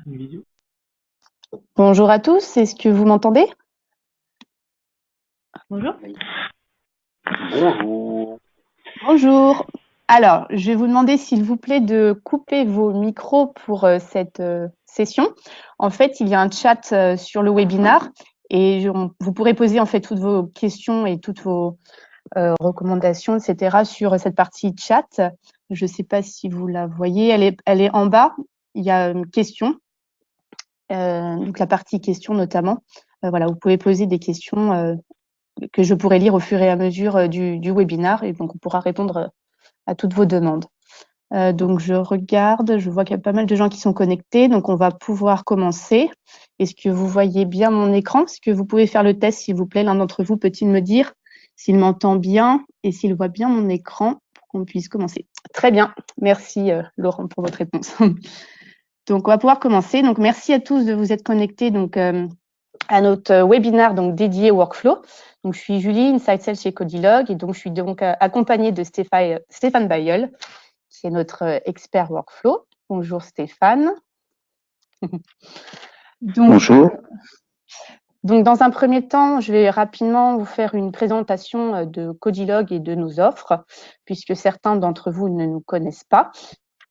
Une vidéo. Bonjour à tous, est-ce que vous m'entendez? Bonjour. Bonjour. Bonjour. Alors, je vais vous demander s'il vous plaît de couper vos micros pour cette session. En fait, il y a un chat sur le webinar et vous pourrez poser en fait toutes vos questions et toutes vos recommandations, etc. sur cette partie chat. Je ne sais pas si vous la voyez, elle est en bas. Il y a une question, donc la partie questions notamment. Voilà, vous pouvez poser des questions que je pourrai lire au fur et à mesure du webinar et donc on pourra répondre à toutes vos demandes. Donc je regarde, je vois qu'il y a pas mal de gens qui sont connectés, donc on va pouvoir commencer. Est-ce que vous voyez bien mon écran? Est-ce que vous pouvez faire le test, s'il vous plaît? L'un d'entre vous peut-il me dire s'il m'entend bien et s'il voit bien mon écran pour qu'on puisse commencer? Très bien, merci Laurent pour votre réponse. Donc on va pouvoir commencer. Donc merci à tous de vous être connectés donc à notre webinaire donc dédié au workflow. Donc, je suis Julie, Inside Sales chez Codilog, et donc je suis donc accompagnée de Stéphane Bayeul, qui est notre expert workflow. Bonjour Stéphane. Bonjour. Donc, dans un premier temps, je vais rapidement vous faire une présentation de Codilog et de nos offres, puisque certains d'entre vous ne nous connaissent pas.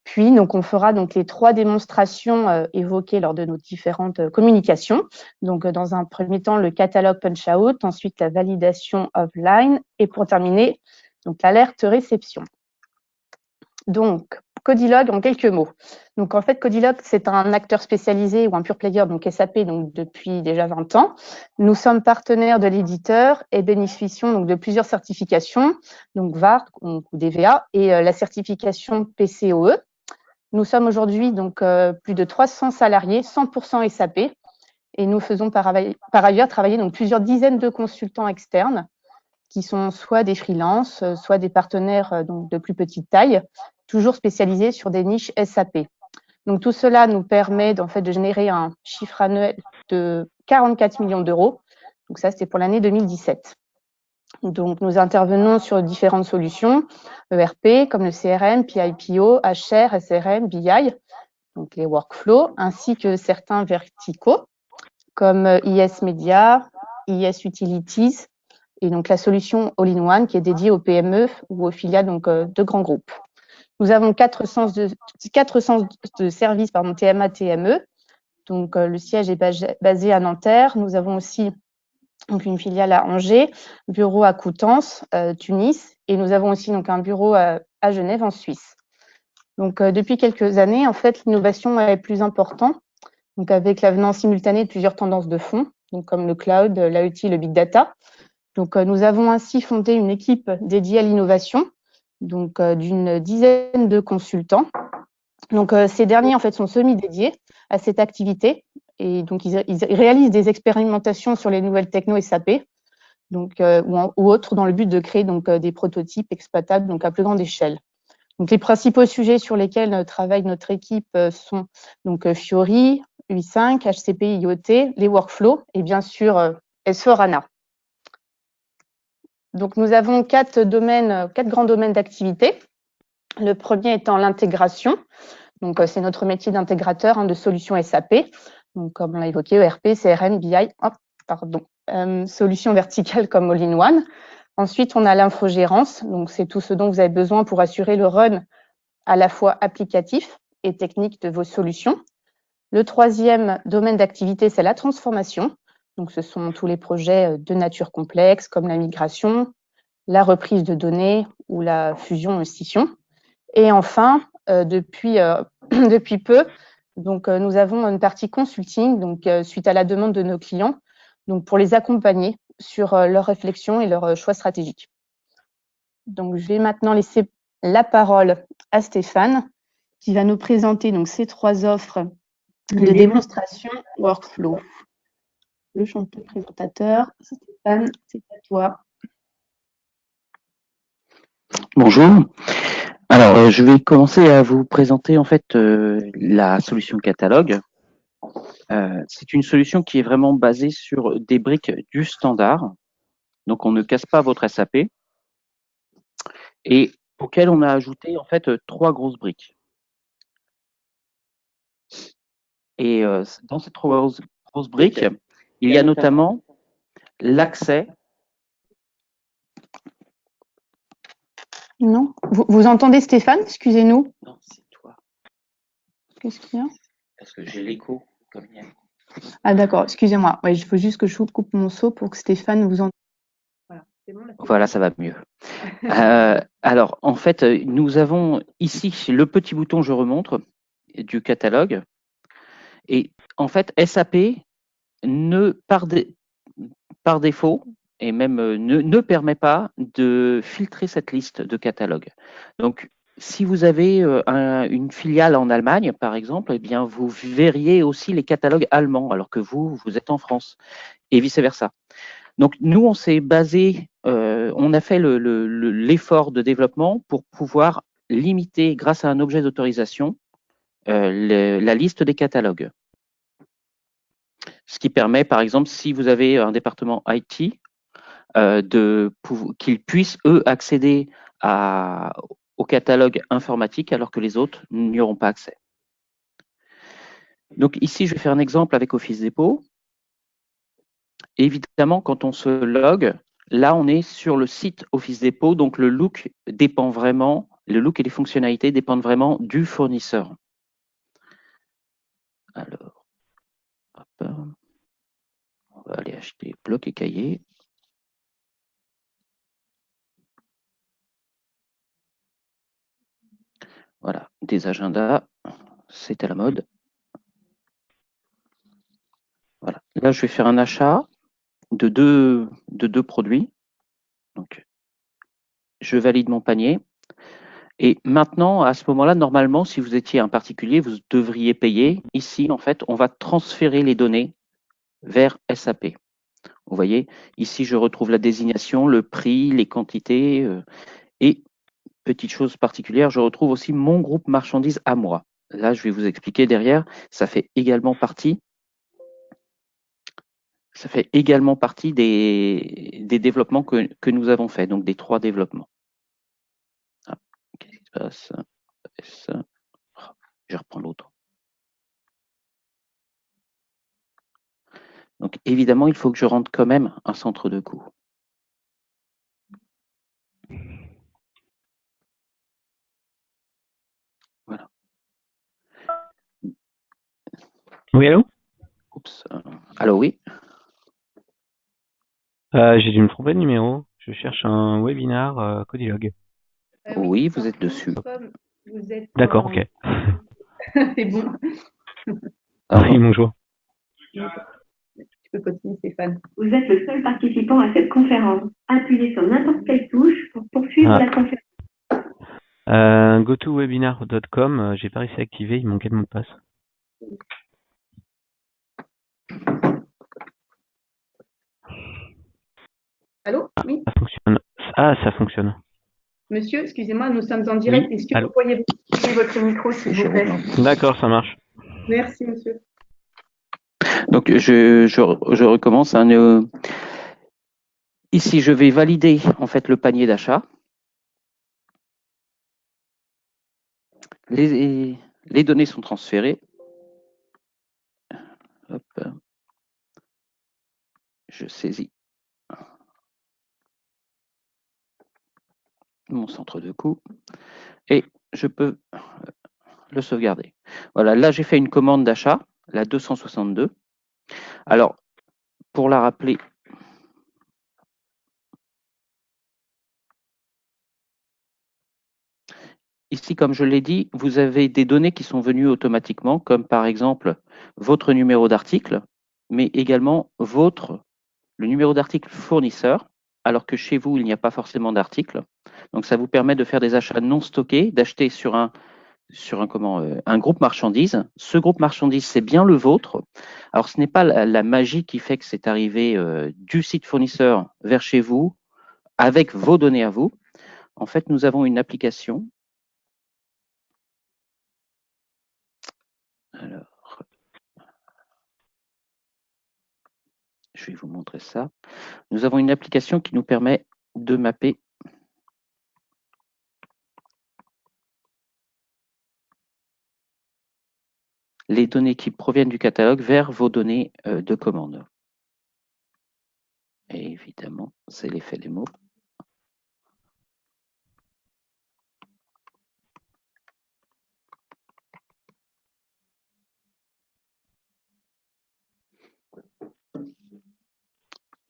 Puis, donc, on fera donc les 3 démonstrations évoquées lors de nos différentes communications. Donc, dans un premier temps, le catalogue punch-out, ensuite la validation offline et pour terminer, donc l'alerte réception. Donc, Codilog en quelques mots. Donc, en fait, Codilog, c'est un acteur spécialisé ou un pure player, donc SAP, donc depuis déjà 20 ans. Nous sommes partenaires de l'éditeur et bénéficions donc de plusieurs certifications, donc VAR ou DVA et la certification PCOE. Nous sommes aujourd'hui donc plus de 300 salariés, 100% SAP, et nous faisons par ailleurs travailler donc plusieurs dizaines de consultants externes qui sont soit des freelances, soit des partenaires donc de plus petite taille, toujours spécialisés sur des niches SAP. Donc tout cela nous permet en fait de générer un chiffre annuel de 44 millions d'euros. Donc ça, c'était pour l'année 2017. Donc nous intervenons sur différentes solutions, ERP comme le CRM, PIPO, HR, SRM, BI, donc les workflows, ainsi que certains verticaux comme IS Media, IS Utilities, et donc la solution All-in-One qui est dédiée aux PME ou aux filiales donc, de grands groupes. Nous avons 4 centres de services TMA, TME. Donc le siège est basé à Nanterre. Nous avons aussi donc, une filiale à Angers, bureau à Coutances, Tunis, et nous avons aussi donc, un bureau à Genève en Suisse. Donc depuis quelques années, en fait, l'innovation est plus importante, donc avec l'avenant simultané de plusieurs tendances de fond, donc comme le cloud, l'IoT, le big data. Donc, nous avons ainsi fondé une équipe dédiée à l'innovation, donc d'une dizaine de consultants. Donc, ces derniers en fait sont semi-dédiés à cette activité et donc ils réalisent des expérimentations sur les nouvelles techno SAP, donc ou autres dans le but de créer donc des prototypes exploitables donc à plus grande échelle. Donc, les principaux sujets sur lesquels travaille notre équipe sont donc Fiori, UI5, HCP, IoT, les workflows et bien sûr S4HANA. Donc, nous avons 4 grands domaines d'activité. Le premier étant l'intégration. Donc, c'est notre métier d'intégrateur de solutions SAP. Donc, comme on l'a évoqué, ERP, CRM, BI, solutions verticales comme All-in-One. Ensuite, on a l'infogérance. Donc, c'est tout ce dont vous avez besoin pour assurer le run à la fois applicatif et technique de vos solutions. Le troisième domaine d'activité, c'est la transformation. Donc, ce sont tous les projets de nature complexe comme la migration, la reprise de données ou la fusion-scission. Et enfin, depuis peu, donc, nous avons une partie consulting, donc, suite à la demande de nos clients, donc, pour les accompagner sur leurs réflexions et leurs choix stratégiques. Donc, je vais maintenant laisser la parole à Stéphane, qui va nous présenter donc, ces 3 offres de démonstration workflow. Le chanteur présentateur, Stéphane, c'est à toi. Bonjour. Alors, je vais commencer à vous présenter en fait la solution catalogue. C'est une solution qui est vraiment basée sur des briques du standard. Donc, on ne casse pas votre SAP et auquel on a ajouté en fait 3 grosses briques. Et dans ces trois grosses briques, il y a notamment l'accès. Non. Vous entendez Stéphane? Excusez-nous. Non, c'est toi. Qu'est-ce qu'il y a? Parce que j'ai l'écho comme il y a. Ah d'accord, excusez-moi. Ouais, il faut juste que je coupe mon seau pour que Stéphane vous entende. Voilà, c'est bon, là, Voilà, ça va mieux. Alors, en fait, nous avons ici le petit bouton je remonte du catalogue. Et en fait, SAP par défaut, et même ne permet pas de filtrer cette liste de catalogue. Donc, si vous avez une filiale en Allemagne, par exemple, eh bien, vous verriez aussi les catalogues allemands, alors que vous êtes en France, et vice-versa. Donc, nous, on s'est basé, on a fait l'effort de développement pour pouvoir limiter, grâce à un objet d'autorisation, la liste des catalogues. Ce qui permet, par exemple, si vous avez un département IT, qu'ils puissent, eux, accéder au catalogue informatique alors que les autres n'y auront pas accès. Donc ici, je vais faire un exemple avec Office Depot. Évidemment, quand on se log, là, on est sur le site Office Depot, donc le look dépend vraiment, le look et les fonctionnalités dépendent vraiment du fournisseur. Alors, hop, on va aller acheter bloc et cahier. Voilà, des agendas, c'est à la mode. Voilà. Là, je vais faire un achat de deux produits. Donc, je valide mon panier. Et maintenant, à ce moment-là, normalement, si vous étiez un particulier, vous devriez payer. Ici, en fait, on va transférer les données vers SAP. Vous voyez, ici, je retrouve la désignation, le prix, les quantités. Et, petite chose particulière, je retrouve aussi mon groupe marchandises à moi. Là, je vais vous expliquer derrière. Ça fait également partie des développements que nous avons faits, donc des 3 développements. Ah, qu'est-ce qui se passe? Ça. Je reprends l'autre. Donc évidemment, il faut que je rentre quand même un centre de coût. Voilà. Oui, allô? Oups. Allô, oui. J'ai dû me tromper de numéro. Je cherche un webinar Codilog. Oui, vous êtes dessus. Vous êtes D'accord, ok. C'est bon. Oui, bonjour. Tu peux continuer, Stéphane. Vous êtes le seul participant à cette conférence. Appuyez sur n'importe quelle touche pour poursuivre la conférence. GoToWebinar.com, j'ai pas réussi à activer, il manquait de mot de passe. Allô? Oui. Ça fonctionne. Ah, ça fonctionne. Monsieur, excusez-moi, nous sommes en direct. Oui. Est-ce que Allô? vous pourriez activer votre micro, s'il vous plaît? D'accord, ça marche. Merci, monsieur. Donc je recommence. Ici, je vais valider en fait le panier d'achat. Les données sont transférées. Hop. Je saisis mon centre de coût et je peux le sauvegarder. Voilà, là j'ai fait une commande d'achat, la 262. Alors, pour la rappeler, ici, comme je l'ai dit, vous avez des données qui sont venues automatiquement, comme par exemple votre numéro d'article, mais également le numéro d'article fournisseur, alors que chez vous, il n'y a pas forcément d'article. Donc, ça vous permet de faire des achats non stockés, d'acheter sur un groupe marchandises. Ce groupe marchandises, c'est bien le vôtre. Alors, ce n'est pas la magie qui fait que c'est arrivé du site fournisseur vers chez vous, avec vos données à vous. En fait, nous avons une application. Alors, je vais vous montrer ça. Nous avons une application qui nous permet de mapper les données qui proviennent du catalogue vers vos données de commande. Et évidemment, c'est l'effet des mots.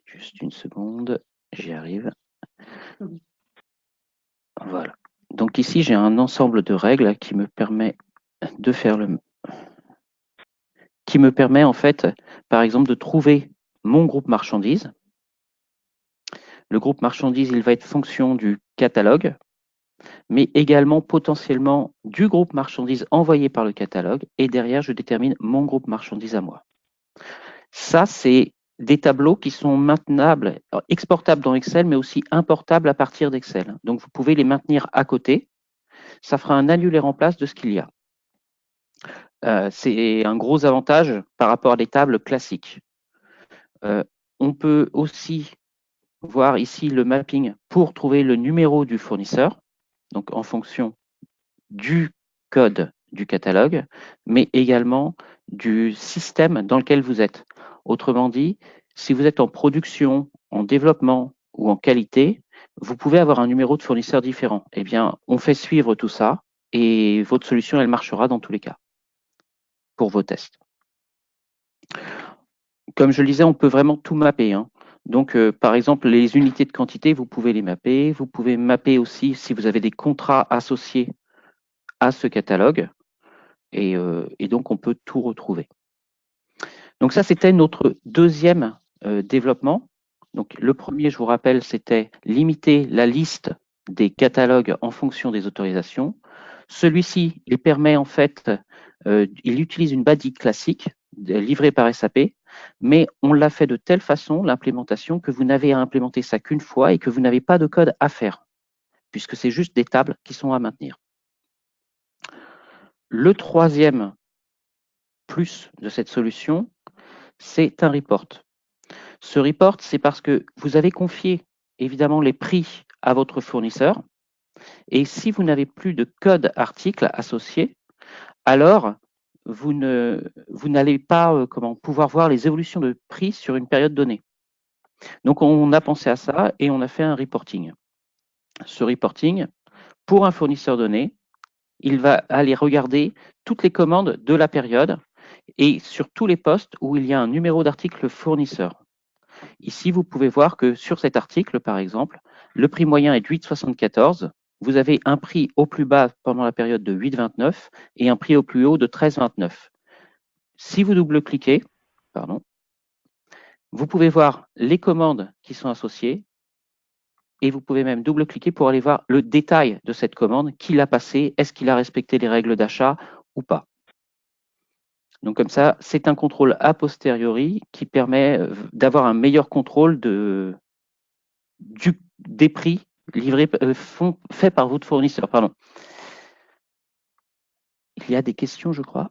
Juste une seconde, j'y arrive. Voilà. Donc ici, j'ai un ensemble de règles qui me permet de faire qui me permet en fait, par exemple, de trouver mon groupe marchandises. Le groupe marchandises, il va être fonction du catalogue, mais également potentiellement du groupe marchandises envoyé par le catalogue. Et derrière, je détermine mon groupe marchandises à moi. Ça, c'est des tableaux qui sont maintenables, exportables dans Excel, mais aussi importables à partir d'Excel. Donc, vous pouvez les maintenir à côté. Ça fera un annulaire en place de ce qu'il y a. C'est un gros avantage par rapport à des tables classiques. On peut aussi voir ici le mapping pour trouver le numéro du fournisseur, donc en fonction du code du catalogue, mais également du système dans lequel vous êtes. Autrement dit, si vous êtes en production, en développement ou en qualité, vous pouvez avoir un numéro de fournisseur différent. Eh bien, on fait suivre tout ça et votre solution, elle marchera dans tous les cas pour vos tests. Comme je le disais, on peut vraiment tout mapper, hein. Donc, par exemple, les unités de quantité, vous pouvez les mapper. Vous pouvez mapper aussi si vous avez des contrats associés à ce catalogue. Et donc, on peut tout retrouver. Donc, ça, c'était notre deuxième développement. Donc, le premier, je vous rappelle, c'était limiter la liste des catalogues en fonction des autorisations. Celui-ci, il permet en fait, il utilise une BADI classique livrée par SAP, mais on l'a fait de telle façon, l'implémentation, que vous n'avez à implémenter ça qu'une fois et que vous n'avez pas de code à faire, puisque c'est juste des tables qui sont à maintenir. Le troisième plus de cette solution, c'est un report. Ce report, c'est parce que vous avez confié évidemment les prix à votre fournisseur, et si vous n'avez plus de code article associé, alors vous n'allez pas pouvoir voir les évolutions de prix sur une période donnée. Donc, on a pensé à ça et on a fait un reporting. Ce reporting, pour un fournisseur donné, il va aller regarder toutes les commandes de la période et sur tous les postes où il y a un numéro d'article fournisseur. Ici, vous pouvez voir que sur cet article, par exemple, le prix moyen est de 8,74. Vous avez un prix au plus bas pendant la période de 8,29 et un prix au plus haut de 13,29. Si vous double-cliquez, vous pouvez voir les commandes qui sont associées et vous pouvez même double-cliquer pour aller voir le détail de cette commande, qui l'a passé, est-ce qu'il a respecté les règles d'achat ou pas. Donc comme ça, c'est un contrôle a posteriori qui permet d'avoir un meilleur contrôle des prix livrés, faits par votre fournisseur. Pardon. Il y a des questions, je crois.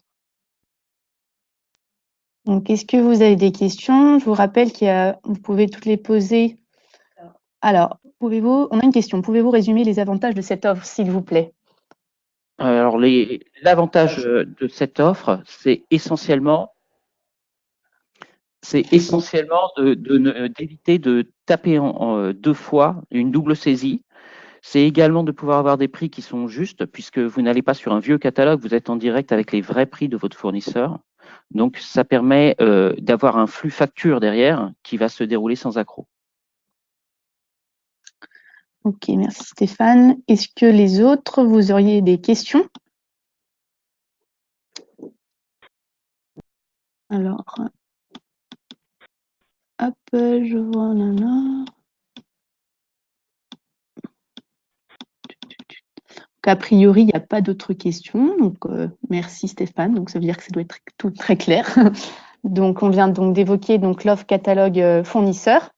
Donc, est-ce que vous avez des questions? Je vous rappelle vous pouvez toutes les poser. Alors, on a une question. Pouvez-vous résumer les avantages de cette offre, s'il vous plaît? Alors, l'avantage de cette offre, c'est essentiellement d'éviter de taper deux fois une double saisie. C'est également de pouvoir avoir des prix qui sont justes, puisque vous n'allez pas sur un vieux catalogue, vous êtes en direct avec les vrais prix de votre fournisseur. Donc, ça permet d'avoir un flux facture derrière qui va se dérouler sans accroc. Ok, merci Stéphane. Est-ce que les autres, vous auriez des questions? Alors, hop, je vois, nana. A priori, il n'y a pas d'autres questions. Donc, merci Stéphane. Donc, ça veut dire que ça doit être tout très clair. Donc, on vient donc d'évoquer l'offre catalogue fournisseur.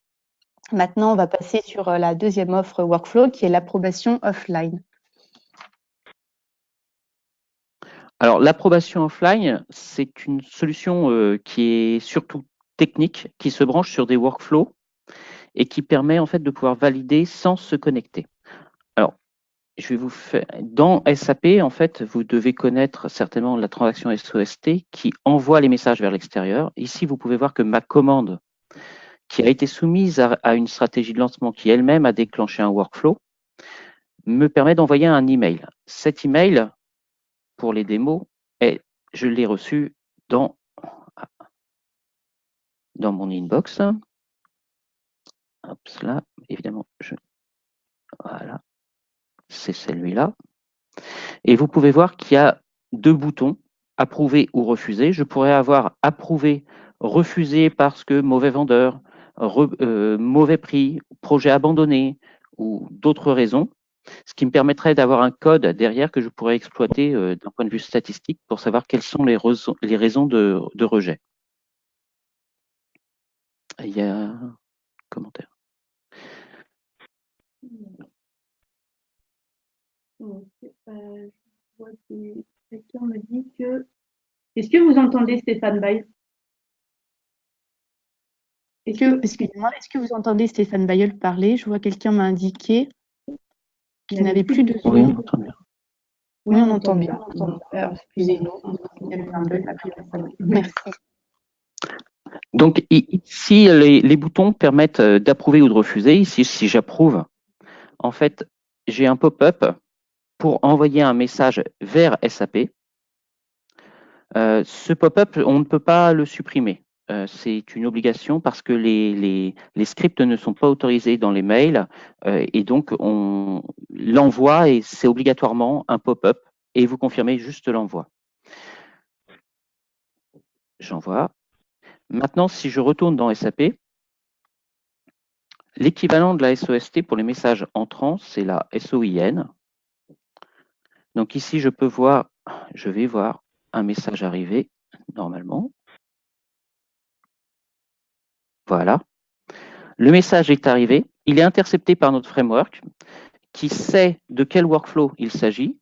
Maintenant, on va passer sur la deuxième offre workflow qui est l'approbation offline. Alors, l'approbation offline, c'est une solution qui est surtout technique, qui se branche sur des workflows et qui permet en fait de pouvoir valider sans se connecter. Alors, je vais vous faire. Dans SAP, en fait, vous devez connaître certainement la transaction SOST qui envoie les messages vers l'extérieur. Ici, vous pouvez voir que ma commande, qui a été soumise à une stratégie de lancement qui elle-même a déclenché un workflow, me permet d'envoyer un email. Cet email, pour les démos, je l'ai reçu dans mon inbox. Hop, là, évidemment, voilà, c'est celui-là. Et vous pouvez voir qu'il y a deux boutons, approuver ou refuser. Je pourrais avoir approuvé, refusé parce que mauvais vendeur, mauvais prix, projet abandonné ou d'autres raisons, ce qui me permettrait d'avoir un code derrière que je pourrais exploiter d'un point de vue statistique pour savoir quelles sont les raisons de rejet. Il y a un commentaire. Quelqu'un me dit que. Est-ce que vous entendez Stéphane Baye? Excusez-moi, est-ce que vous entendez Stéphane Bayeul parler? Je vois quelqu'un m'a indiqué qu'il n'avait plus de son. Oui, on entend bien. Oui, on entend bien. Alors, excusez-nous, il y a eu un bug. Merci. Donc ici, les boutons permettent d'approuver ou de refuser. Ici, si j'approuve, en fait, j'ai un pop-up pour envoyer un message vers SAP. Ce pop-up, on ne peut pas le supprimer. C'est une obligation parce que les scripts ne sont pas autorisés dans les mails et donc on l'envoie et c'est obligatoirement un pop-up et vous confirmez juste l'envoi. J'envoie. Maintenant, si je retourne dans SAP, l'équivalent de la SOST pour les messages entrants, c'est la SOIN. Donc ici, je vais voir un message arriver normalement. Voilà. Le message est arrivé. Il est intercepté par notre framework qui sait de quel workflow il s'agit,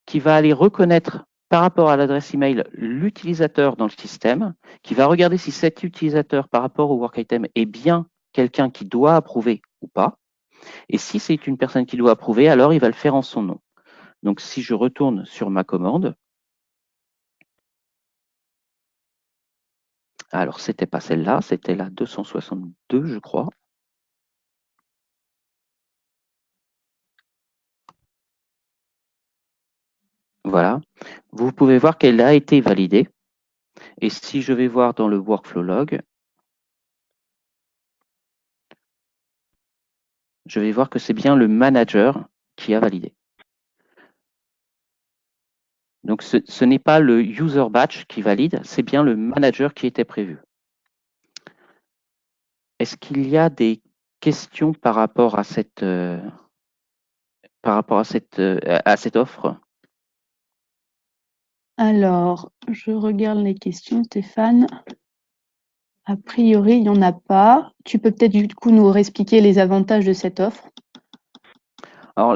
qui va aller reconnaître par rapport à l'adresse email l'utilisateur dans le système, qui va regarder si cet utilisateur par rapport au work item est bien quelqu'un qui doit approuver ou pas. Et si c'est une personne qui doit approuver, alors il va le faire en son nom. Donc si je retourne sur ma commande, alors c'était pas celle-là, c'était la 262, je crois. Voilà. Vous pouvez voir qu'elle a été validée. Et si je vais voir dans le workflow log, je vais voir que c'est bien le manager qui a validé. Donc ce n'est pas le user batch qui valide, c'est bien le manager qui était prévu. Est-ce qu'il y a des questions par rapport à cette offre? Alors, je regarde les questions, Stéphane. A priori, il n'y en a pas. Tu peux peut-être du coup nous réexpliquer les avantages de cette offre? Alors,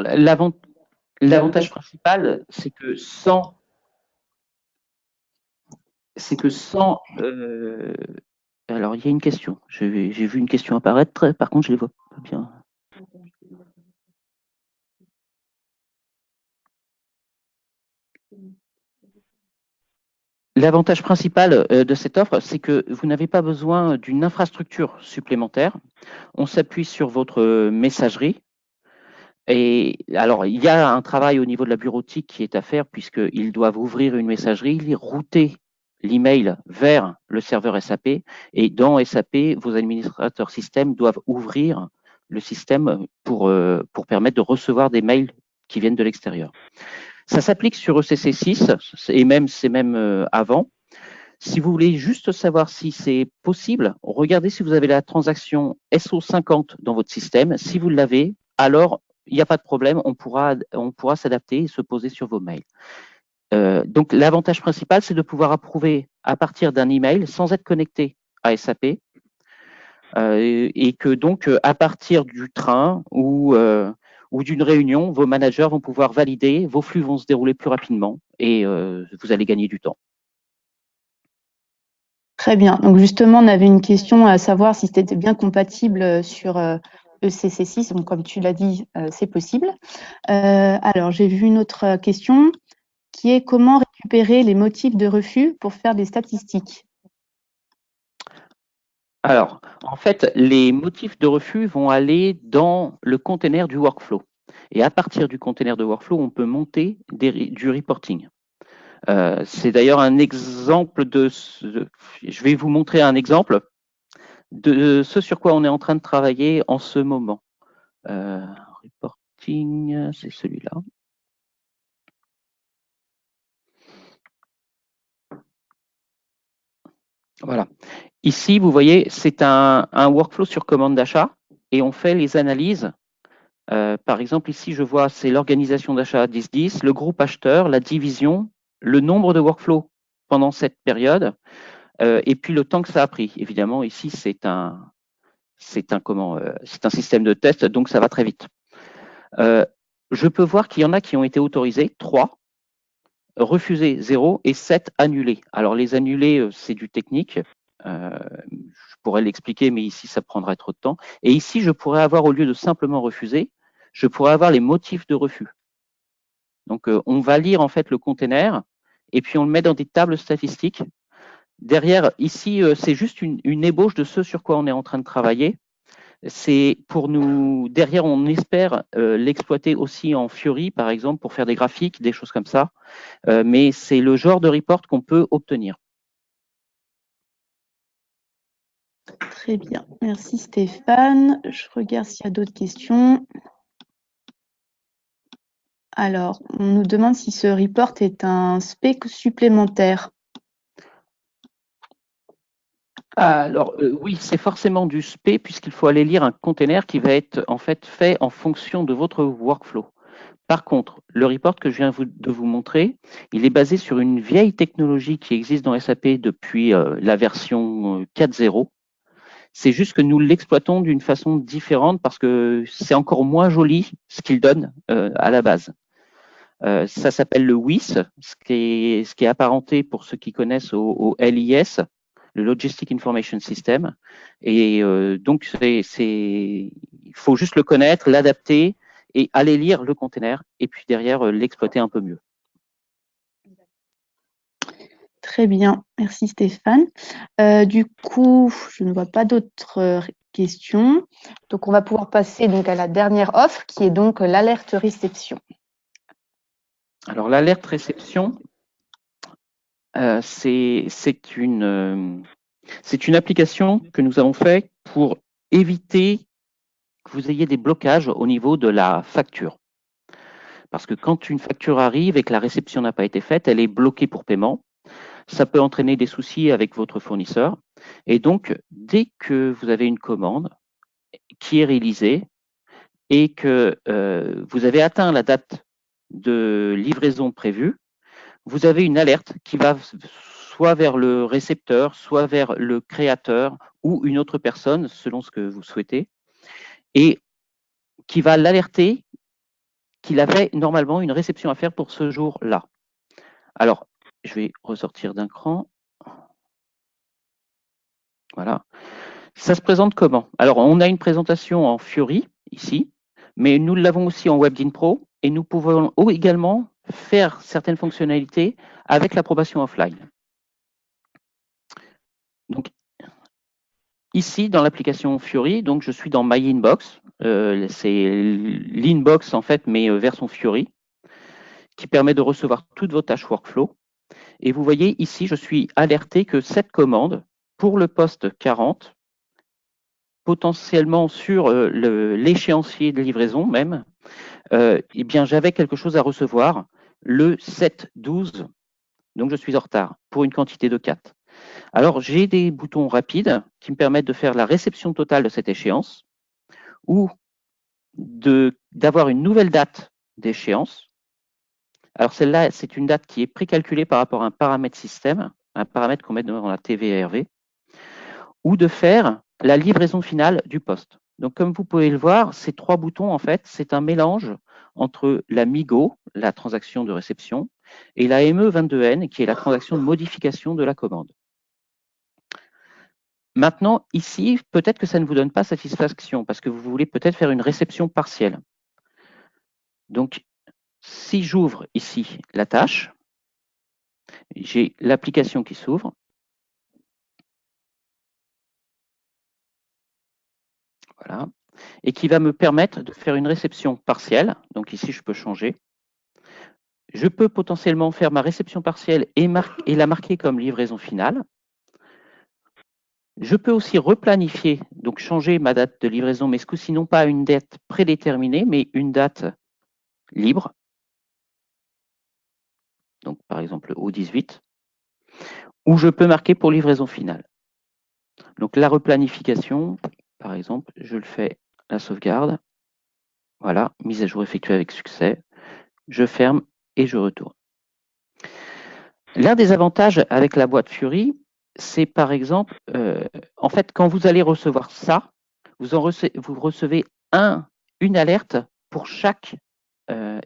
l'avantage principal, c'est que sans alors, il y a une question. J'ai vu une question apparaître, par contre, je ne les vois pas bien. L'avantage principal de cette offre, c'est que vous n'avez pas besoin d'une infrastructure supplémentaire. On s'appuie sur votre messagerie. Et alors, il y a un travail au niveau de la bureautique qui est à faire puisqu'ils doivent ouvrir une messagerie, router l'email vers le serveur SAP. Et dans SAP, vos administrateurs système doivent ouvrir le système pour permettre de recevoir des mails qui viennent de l'extérieur. Ça s'applique sur ECC6 et c'est même avant. Si vous voulez juste savoir si c'est possible, regardez si vous avez la transaction SO50 dans votre système. Si vous l'avez, alors il n'y a pas de problème, on pourra s'adapter et se poser sur vos mails. Donc l'avantage principal, c'est de pouvoir approuver à partir d'un email sans être connecté à SAP et que donc à partir du train ou d'une réunion, vos managers vont pouvoir valider, vos flux vont se dérouler plus rapidement et vous allez gagner du temps. Très bien. Donc justement, on avait une question à savoir si c'était bien compatible sur ECC6, donc comme tu l'as dit, c'est possible. Alors, j'ai vu une autre question qui est comment récupérer les motifs de refus pour faire des statistiques. Alors, en fait, les motifs de refus vont aller dans le container du workflow. Et à partir du container de workflow, on peut monter du reporting. C'est d'ailleurs un exemple je vais vous montrer un exemple de ce sur quoi on est en train de travailler en ce moment. Reporting, c'est celui-là. Voilà. Ici, vous voyez, c'est un workflow sur commande d'achat et on fait les analyses. Par exemple, ici, je vois, c'est l'organisation d'achat 10-10, le groupe acheteur, la division, le nombre de workflows pendant cette période, et puis le temps que ça a pris. Évidemment, ici, c'est un système de test, donc ça va très vite. Je peux voir qu'il y en a qui ont été autorisés, 3, refusés 0 et 7 annulés. Alors les annulés, c'est du technique. Je pourrais l'expliquer, mais ici, ça prendrait trop de temps. Et ici, je pourrais avoir, au lieu de simplement refuser, je pourrais avoir les motifs de refus. Donc, on va lire en fait le container et puis on le met dans des tables statistiques. Derrière, ici, c'est juste une ébauche de ce sur quoi on est en train de travailler. C'est pour nous, derrière, on espère l'exploiter aussi en Fiori, par exemple, pour faire des graphiques, des choses comme ça. Mais c'est le genre de report qu'on peut obtenir. Très bien, merci Stéphane. Je regarde s'il y a d'autres questions. Alors, on nous demande si ce report est un spec supplémentaire. Alors oui, c'est forcément du SPE puisqu'il faut aller lire un container qui va être en fait en fonction de votre workflow. Par contre, le report que je viens de vous montrer, il est basé sur une vieille technologie qui existe dans SAP depuis la version 4.0. C'est juste que nous l'exploitons d'une façon différente parce que c'est encore moins joli ce qu'il donne à la base. Ça s'appelle le WIS, ce qui est apparenté pour ceux qui connaissent au LIS, le Logistic Information System. Et donc, il faut juste le connaître, l'adapter et aller lire le container et puis derrière l'exploiter un peu mieux. Très bien, merci Stéphane. Du coup, je ne vois pas d'autres questions. Donc, on va pouvoir passer donc à la dernière offre qui est donc l'alerte réception. Alors, l'alerte réception, c'est une application que nous avons faite pour éviter que vous ayez des blocages au niveau de la facture. Parce que quand une facture arrive et que la réception n'a pas été faite, elle est bloquée pour paiement. Ça peut entraîner des soucis avec votre fournisseur. Et donc, dès que vous avez une commande qui est réalisée et que vous avez atteint la date de livraison prévue, vous avez une alerte qui va soit vers le récepteur, soit vers le créateur ou une autre personne, selon ce que vous souhaitez, et qui va l'alerter qu'il avait normalement une réception à faire pour ce jour-là. Alors, je vais ressortir d'un cran. Voilà. Ça se présente comment? Alors, on a une présentation en Fiori, ici, mais nous l'avons aussi en WebDyn Pro, et nous pouvons également faire certaines fonctionnalités avec l'approbation offline. Donc, ici, dans l'application Fiori, donc je suis dans My Inbox. C'est l'inbox, en fait, mais version Fiori, qui permet de recevoir toutes vos tâches workflow. Et vous voyez ici, je suis alerté que cette commande, pour le poste 40, potentiellement sur l'échéancier de livraison même, eh bien, j'avais quelque chose à recevoir le 7-12, donc je suis en retard pour une quantité de 4. Alors, j'ai des boutons rapides qui me permettent de faire la réception totale de cette échéance ou d'avoir une nouvelle date d'échéance. Alors, celle-là, c'est une date qui est précalculée par rapport à un paramètre système, un paramètre qu'on met dans la TVRV, ou de faire la livraison finale du poste. Donc, comme vous pouvez le voir, ces 3 boutons, en fait, c'est un mélange entre la MIGO, la transaction de réception, et la ME22N, qui est la transaction de modification de la commande. Maintenant, ici, peut-être que ça ne vous donne pas satisfaction parce que vous voulez peut-être faire une réception partielle. Donc, si j'ouvre ici la tâche, j'ai l'application qui s'ouvre. Voilà. Et qui va me permettre de faire une réception partielle. Donc ici, je peux changer. Je peux potentiellement faire ma réception partielle et la marquer comme livraison finale. Je peux aussi replanifier, donc changer ma date de livraison, mais ce coup-ci, non pas une date prédéterminée, mais une date libre. Donc par exemple au 18, ou je peux marquer pour livraison finale. Donc la replanification, par exemple, je le fais la sauvegarde. Voilà, mise à jour effectuée avec succès. Je ferme et je retourne. L'un des avantages avec la boîte Fury, c'est par exemple, en fait, quand vous allez recevoir ça, vous recevez une alerte pour chaque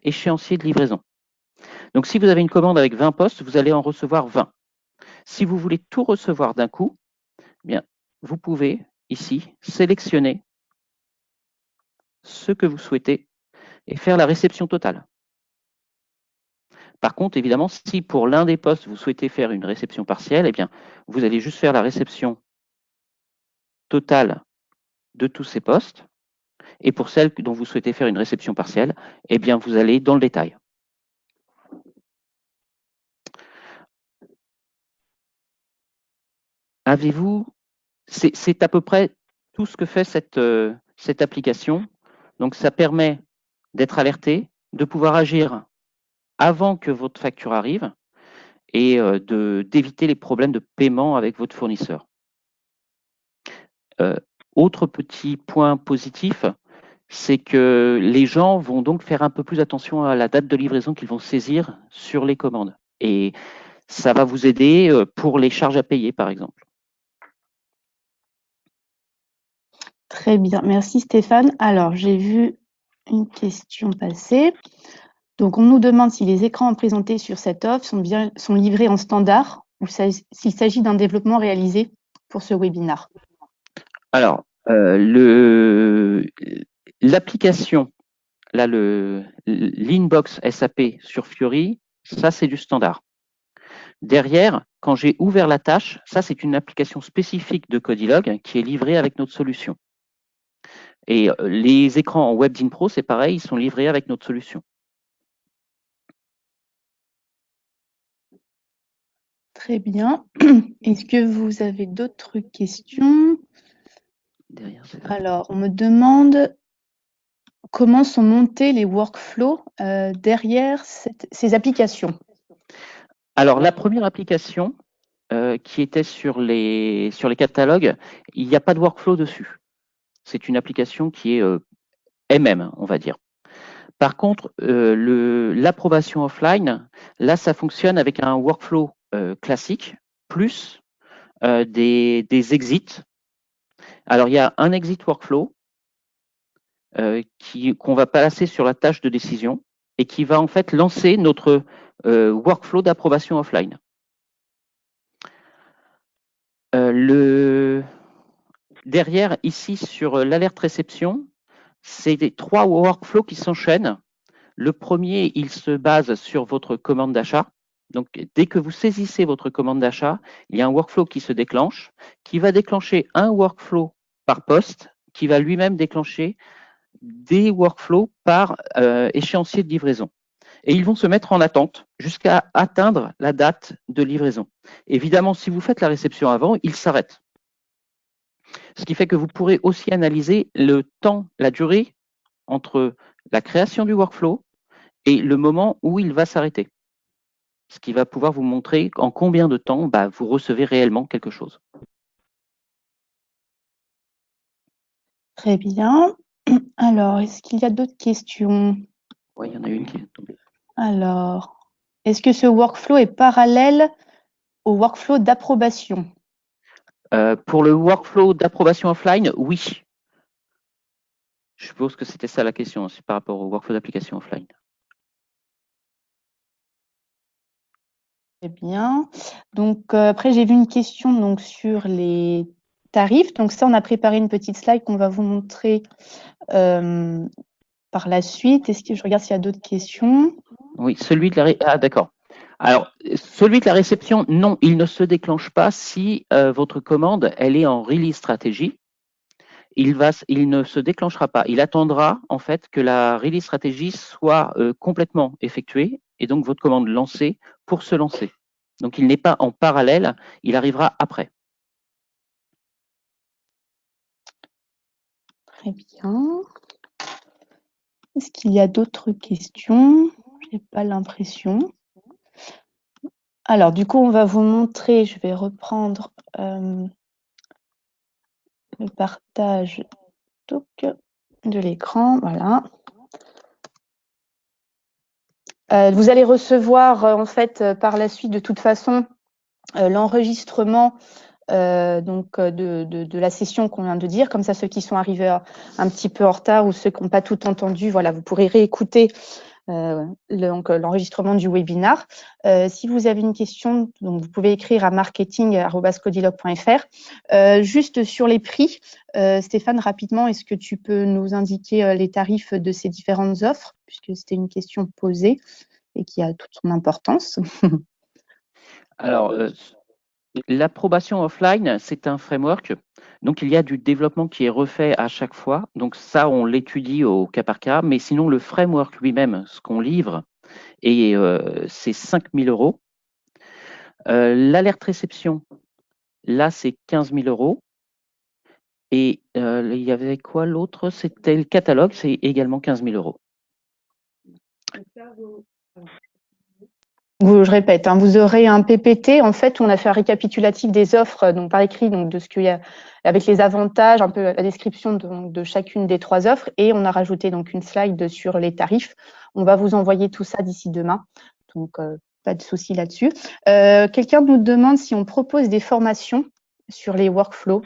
échéancier de livraison. Donc, si vous avez une commande avec 20 postes, vous allez en recevoir 20. Si vous voulez tout recevoir d'un coup, eh bien, vous pouvez ici sélectionner ce que vous souhaitez et faire la réception totale. Par contre, évidemment, si pour l'un des postes, vous souhaitez faire une réception partielle, eh bien, vous allez juste faire la réception totale de tous ces postes. Et pour celles dont vous souhaitez faire une réception partielle, eh bien, vous allez dans le détail. Avez-vous, c'est à peu près tout ce que fait cette application. Donc, ça permet d'être alerté, de pouvoir agir avant que votre facture arrive et d'éviter les problèmes de paiement avec votre fournisseur. Autre petit point positif, c'est que les gens vont donc faire un peu plus attention à la date de livraison qu'ils vont saisir sur les commandes. Et ça va vous aider pour les charges à payer, par exemple. Très bien, merci Stéphane. Alors, j'ai vu une question passer. Donc, on nous demande si les écrans présentés sur cette offre sont livrés en standard ou s'il s'agit d'un développement réalisé pour ce webinaire. Alors, l'application, là, l'inbox SAP sur Fiori, ça, c'est du standard. Derrière, quand j'ai ouvert la tâche, ça, c'est une application spécifique de Codilog qui est livrée avec notre solution. Et les écrans en WebDyn Pro, c'est pareil, ils sont livrés avec notre solution. Très bien. Est-ce que vous avez d'autres questions? Alors, on me demande comment sont montés les workflows derrière ces applications. Alors, la première application qui était sur les catalogues, il n'y a pas de workflow dessus. C'est une application qui est MM, on va dire. Par contre, l'approbation offline, là, ça fonctionne avec un workflow classique, plus des exits. Alors, il y a un exit workflow qu'on va placer sur la tâche de décision et qui va en fait lancer notre workflow d'approbation offline. Derrière, ici, sur l'alerte réception, c'est des 3 workflows qui s'enchaînent. Le premier, il se base sur votre commande d'achat. Donc, dès que vous saisissez votre commande d'achat, il y a un workflow qui se déclenche, qui va déclencher un workflow par poste, qui va lui-même déclencher des workflows par échéancier de livraison. Et ils vont se mettre en attente jusqu'à atteindre la date de livraison. Évidemment, si vous faites la réception avant, ils s'arrêtent. Ce qui fait que vous pourrez aussi analyser le temps, la durée entre la création du workflow et le moment où il va s'arrêter. Ce qui va pouvoir vous montrer en combien de temps vous recevez réellement quelque chose. Très bien. Alors, est-ce qu'il y a d'autres questions? Oui, il y en a une qui est tombée. Alors, est-ce que ce workflow est parallèle au workflow d'approbation? Pour le workflow d'approbation offline, oui. Je suppose que c'était ça la question, c'est par rapport au workflow d'application offline. Très bien. Donc, après, j'ai vu une question donc, sur les tarifs. Donc ça, on a préparé une petite slide qu'on va vous montrer par la suite. Est-ce que je regarde s'il y a d'autres questions? Oui, celui de la ah d'accord. Alors, celui de la réception, non, il ne se déclenche pas si votre commande, elle est en release stratégie. Il ne se déclenchera pas. Il attendra en fait que la release stratégie soit complètement effectuée et donc votre commande lancée pour se lancer. Donc, il n'est pas en parallèle, il arrivera après. Très bien. Est-ce qu'il y a d'autres questions? Je n'ai pas l'impression. Alors, du coup, on va vous montrer, je vais reprendre le partage de l'écran. Voilà. Vous allez recevoir, en fait, par la suite, de toute façon, l'enregistrement de la session qu'on vient de dire. Comme ça, ceux qui sont arrivés un petit peu en retard ou ceux qui n'ont pas tout entendu, voilà, vous pourrez réécouter l'enregistrement du webinar. Si vous avez une question, donc vous pouvez écrire à marketing@codilog.fr. Juste sur les prix, Stéphane, rapidement, est-ce que tu peux nous indiquer les tarifs de ces différentes offres, puisque c'était une question posée et qui a toute son importance. Alors, l'approbation offline, c'est un framework. Donc, il y a du développement qui est refait à chaque fois. Donc, ça, on l'étudie au cas par cas. Mais sinon, le framework lui-même, ce qu'on livre, c'est 5 000 €. L'alerte réception, là, c'est 15 000 €. Et il y avait quoi l'autre? C'était le catalogue, c'est également 15 000 €. Je répète, hein, vous aurez un PPT. En fait, on a fait un récapitulatif des offres, donc par écrit, donc de ce qu'il y a avec les avantages, un peu la description de chacune des 3 offres, et on a rajouté donc une slide sur les tarifs. On va vous envoyer tout ça d'ici demain, donc pas de souci là-dessus. Quelqu'un nous demande si on propose des formations sur les workflows.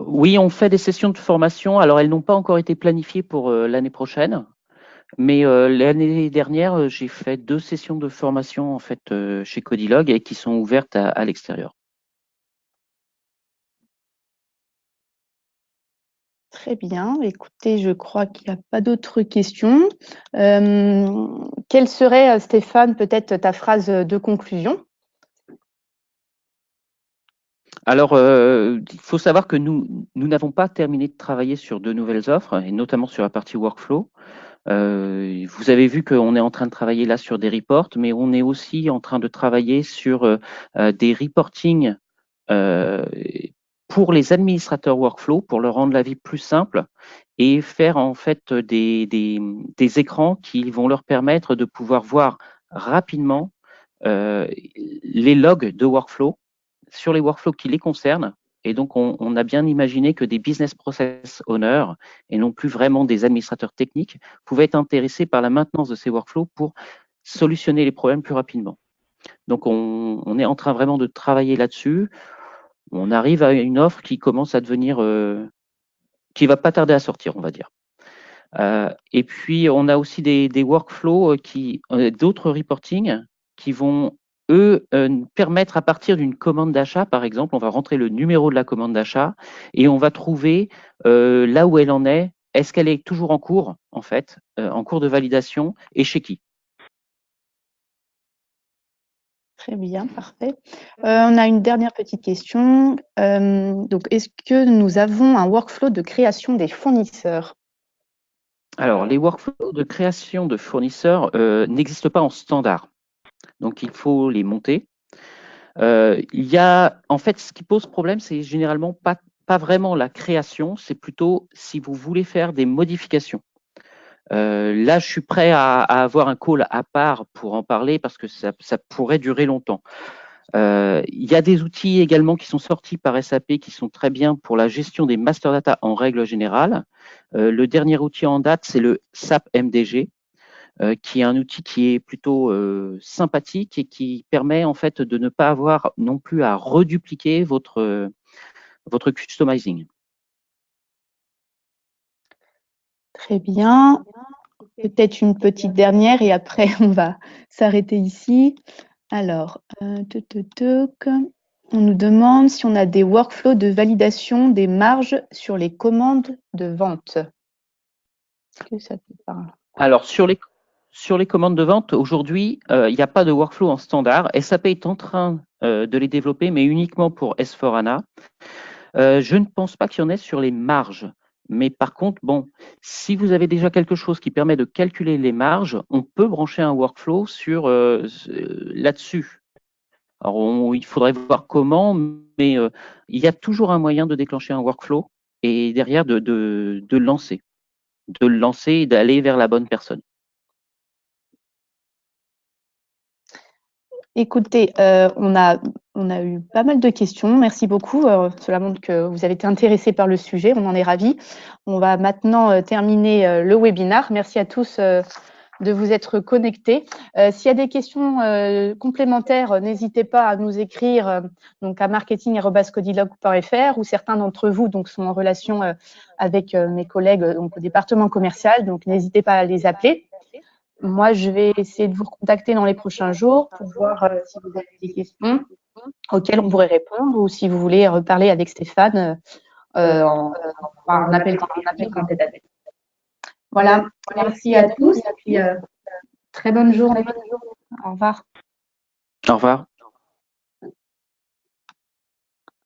Oui, on fait des sessions de formation. Alors, elles n'ont pas encore été planifiées pour l'année prochaine. Mais l'année dernière, j'ai fait 2 sessions de formation en fait chez Codilog et qui sont ouvertes à l'extérieur. Très bien. Écoutez, je crois qu'il n'y a pas d'autres questions. Quelle serait, Stéphane, peut-être ta phrase de conclusion? Alors, il faut savoir que nous n'avons pas terminé de travailler sur de nouvelles offres et notamment sur la partie workflow. Vous avez vu qu'on est en train de travailler là sur des reports, mais on est aussi en train de travailler sur des reporting pour les administrateurs workflow, pour leur rendre la vie plus simple et faire en fait des écrans qui vont leur permettre de pouvoir voir rapidement les logs de workflow sur les workflows qui les concernent. Et donc, on a bien imaginé que des business process owners et non plus vraiment des administrateurs techniques pouvaient être intéressés par la maintenance de ces workflows pour solutionner les problèmes plus rapidement. Donc, on est en train vraiment de travailler là-dessus. On arrive à une offre qui commence à devenir, qui va pas tarder à sortir, on va dire. Et puis, on a aussi des workflows d'autres reporting qui vont eux permettre à partir d'une commande d'achat, par exemple, on va rentrer le numéro de la commande d'achat et on va trouver là où elle en est. Est-ce qu'elle est toujours en cours, en fait, en cours de validation et chez qui? Très bien, parfait. On a une dernière petite question. Donc, est-ce que nous avons un workflow de création des fournisseurs? Alors, les workflows de création de fournisseurs n'existent pas en standard. Donc, il faut les monter. Il y a, en fait, ce qui pose problème, c'est généralement pas vraiment la création, c'est plutôt si vous voulez faire des modifications. Là, je suis prêt à avoir un call à part pour en parler parce que ça pourrait durer longtemps. Il y a des outils également qui sont sortis par SAP qui sont très bien pour la gestion des master data en règle générale. Le dernier outil en date, c'est le SAP MDG, qui est un outil qui est plutôt sympathique et qui permet en fait de ne pas avoir non plus à redupliquer votre customizing. Très bien. Peut-être une petite dernière et après on va s'arrêter ici. Alors, On nous demande si on a des workflows de validation des marges sur les commandes de vente. Est-ce que ça te parle? Alors, sur les commandes de vente, aujourd'hui, il n'y a pas de workflow en standard. SAP est en train de les développer, mais uniquement pour S4HANA. Je ne pense pas qu'il y en ait sur les marges. Mais par contre, bon, si vous avez déjà quelque chose qui permet de calculer les marges, on peut brancher un workflow sur là-dessus. Alors, il faudrait voir comment, mais il y a toujours un moyen de déclencher un workflow et derrière de le lancer et d'aller vers la bonne personne. Écoutez, on a eu pas mal de questions. Merci beaucoup. Cela montre que vous avez été intéressés par le sujet. On en est ravis. On va maintenant terminer le webinaire. Merci à tous de vous être connectés. S'il y a des questions complémentaires, n'hésitez pas à nous écrire donc à marketing@codilogue.fr ou certains d'entre vous donc sont en relation avec mes collègues donc au département commercial. Donc n'hésitez pas à les appeler. Moi, je vais essayer de vous recontacter dans les prochains jours pour voir si vous avez des questions auxquelles on pourrait répondre ou si vous voulez reparler avec Stéphane en appel tête-à-tête. Voilà, merci à tous et puis très bonne journée. Au revoir. Au revoir.